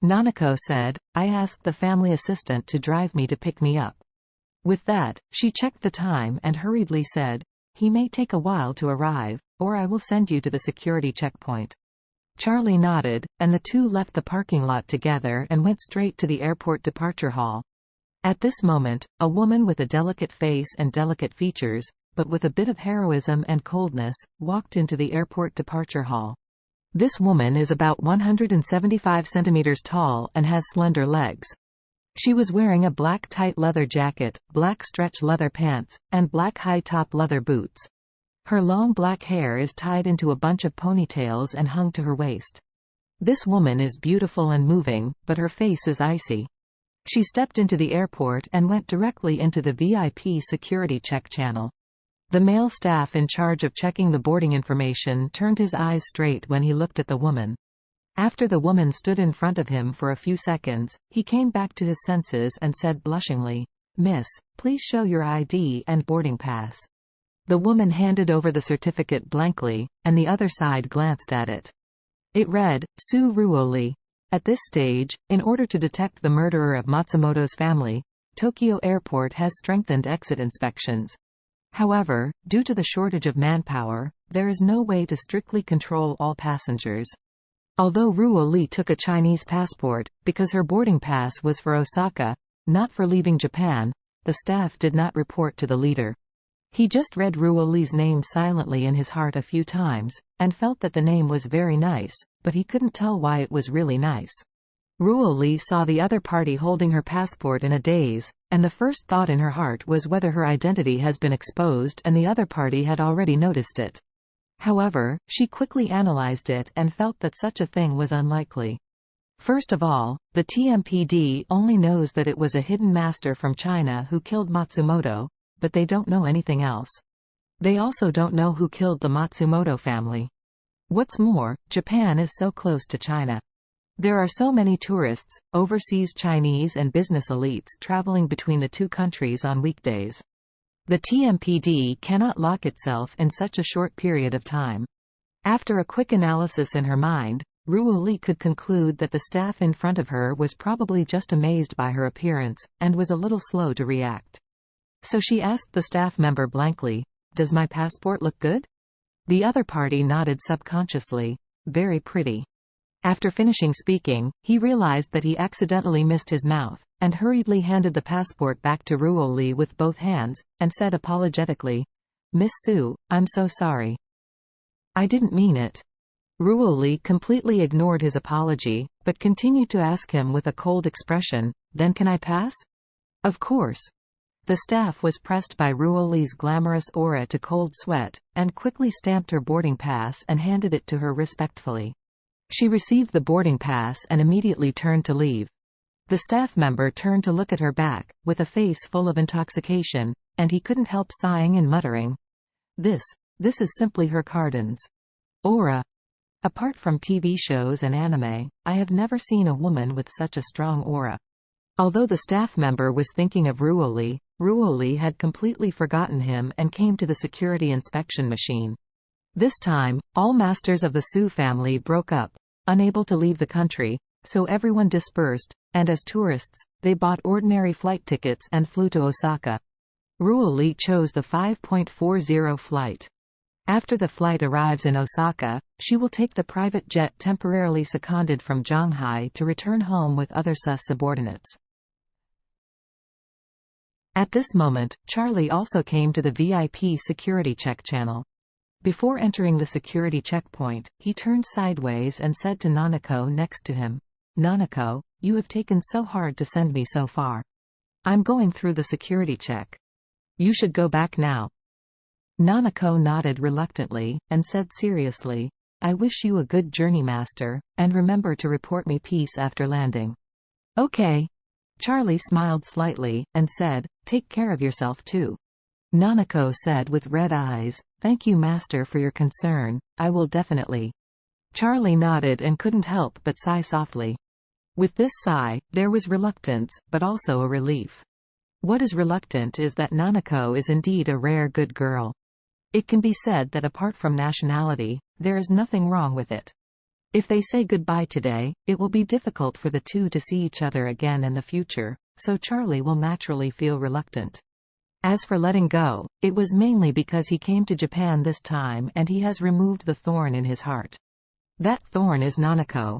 Nanako said, "I asked the family assistant to drive me to pick me up." With that, she checked the time and hurriedly said, "He may take a while to arrive, or I will send you to the security checkpoint." Charlie nodded, and the two left the parking lot together and went straight to the airport departure hall. At this moment, a woman with a delicate face and delicate features, but with a bit of heroism and coldness, walked into the airport departure hall. This woman is about 175 centimeters tall and has slender legs. She was wearing a black tight leather jacket, black stretch leather pants, and black high-top leather boots. Her long black hair is tied into a bunch of ponytails and hung to her waist. This woman is beautiful and moving, but her face is icy. She stepped into the airport and went directly into the VIP security check channel. The male staff in charge of checking the boarding information turned his eyes straight when he looked at the woman. After the woman stood in front of him for a few seconds, he came back to his senses and said blushingly, "Miss, please show your ID and boarding pass." The woman handed over the certificate blankly, and the other side glanced at it. It read, "Sue Ruoli." At this stage, in order to detect the murderer of Matsumoto's family, Tokyo Airport has strengthened exit inspections. However, due to the shortage of manpower, there is no way to strictly control all passengers. Although Ruoli took a Chinese passport, because her boarding pass was for Osaka, not for leaving Japan, the staff did not report to the leader. He just read Ruoli's name silently in his heart a few times, and felt that the name was very nice, but he couldn't tell why it was really nice. Ruoli saw the other party holding her passport in a daze, and the first thought in her heart was whether her identity has been exposed and the other party had already noticed it. However, she quickly analyzed it and felt that such a thing was unlikely. First of all, the TMPD only knows that it was a hidden master from China who killed Matsumoto, but they don't know anything else. They also don't know who killed the Matsumoto family. What's more, Japan is so close to China. There are so many tourists, overseas Chinese and business elites traveling between the two countries on weekdays. The TMPD cannot lock itself in such a short period of time. After a quick analysis in her mind, Ruoli could conclude that the staff in front of her was probably just amazed by her appearance, and was a little slow to react. So she asked the staff member blankly, "Does my passport look good?" The other party nodded subconsciously, "Very pretty." After finishing speaking, he realized that he accidentally missed his mouth, and hurriedly handed the passport back to Ruoli with both hands, and said apologetically, "Miss Sue, I'm so sorry. I didn't mean it." Ruoli completely ignored his apology, but continued to ask him with a cold expression, "Then can I pass?" "Of course." The staff was pressed by Ruoli's glamorous aura to cold sweat, and quickly stamped her boarding pass and handed it to her respectfully. She received the boarding pass and immediately turned to leave. The staff member turned to look at her back, with a face full of intoxication, and he couldn't help sighing and muttering, This is simply her Cardin's aura. Apart from TV shows and anime, I have never seen a woman with such a strong aura." Although the staff member was thinking of Ruoli, Ruoli had completely forgotten him and came to the security inspection machine. This time, all masters of the Sue family broke up, unable to leave the country, so everyone dispersed, and as tourists, they bought ordinary flight tickets and flew to Osaka. Ruoli chose the 5.40 flight. After the flight arrives in Osaka, she will take the private jet temporarily seconded from Shanghai to return home with other subordinates. At this moment, Charlie also came to the VIP security check channel. Before entering the security checkpoint, he turned sideways and said to Nanako next to him, "Nanako, you have taken so hard to send me so far. I'm going through the security check. You should go back now." Nanako nodded reluctantly, and said seriously, "I wish you a good journey, master, and remember to report me peace after landing." "Okay." Charlie smiled slightly, and said, "Take care of yourself too." Nanako said with red eyes, "Thank you, master, for your concern, I will definitely." Charlie nodded and couldn't help but sigh softly. With this sigh, there was reluctance, but also a relief. What is reluctant is that Nanako is indeed a rare good girl. It can be said that apart from nationality, there is nothing wrong with it. If they say goodbye today, it will be difficult for the two to see each other again in the future, so Charlie will naturally feel reluctant. As for letting go, it was mainly because he came to Japan this time and he has removed the thorn in his heart. That thorn is Nanako,